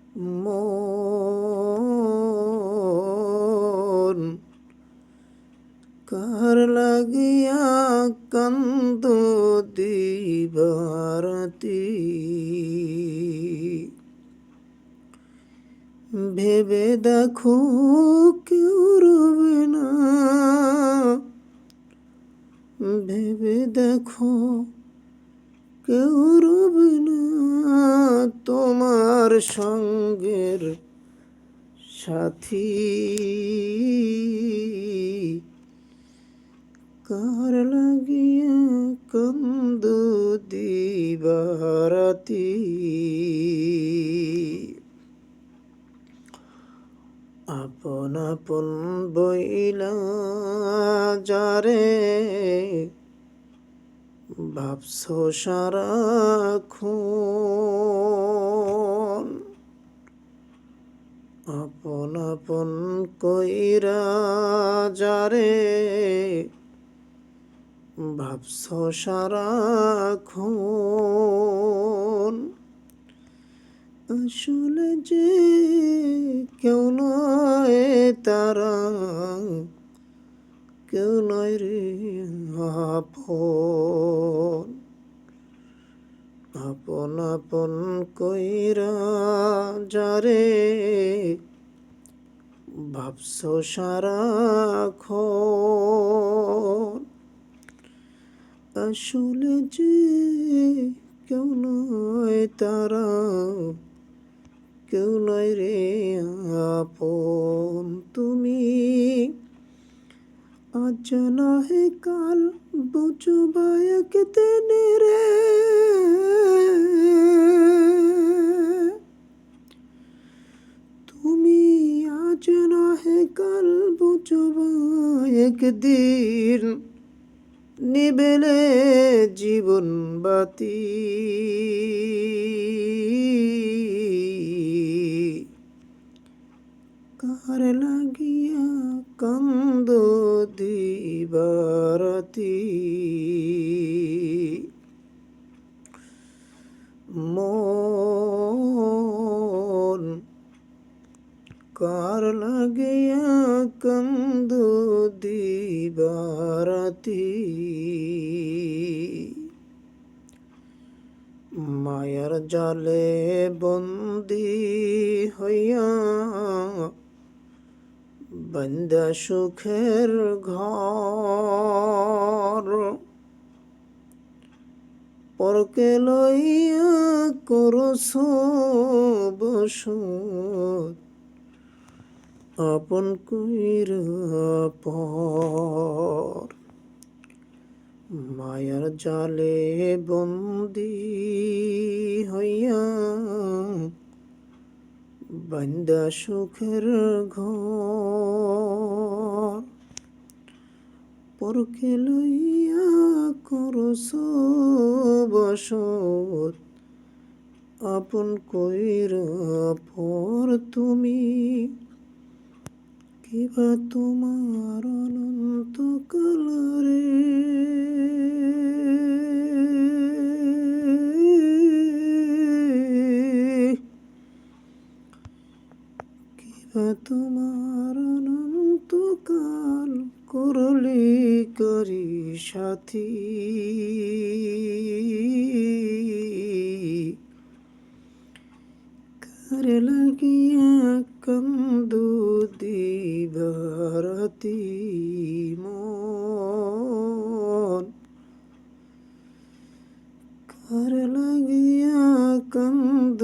মন কার লাগিয়া কান্দ দিবারাতি ভেবে দেখো কেউ রবে না ভেবে দেখো কেউ রবে না তোমার সঙ্গের সাথী কার লাগিয়া কান্দ দিবারাতি আপন আপন বইলা যারে ভাবছো সারাক্ষণ আপন আপন কইরা যারে ভাবছো সারাক্ষণ আসলে যে কেউ নয় তারা কেউ নয় রে আপন আপন আপন কইরা যারে ভাবছো সারাক্ষণ আসলে যে কেউ নয় তারা কেউ নয় রে আপন তুমি আজ নহে কাল বুঝবা একদিন রে তুমি আজ নহে কাল বুঝবা একদিন নিবেলে জীবন বাতি কার লাগিয়া কান্দ দিবারাতি মন কার লাগিয়া কান্দ দিবারাতি মায়ার জালে বন্দি হইয়া বন্দা সুখের ঘর পরকে লইয়া করছ বসত আপন কইরা পর মায়ার জালে বন্দি হইয়া বন্দা সুখের ঘর পরকে লইয়া করছ বসত আপন কইরা পর তুমি কিবা তোমার অনন্ত কালারে কিবা তোমার অনন্ত কাল করলি করি সাথী কার লাগিয়া কান্দ দিবারাতি মন কার লাগিয়া কান্দ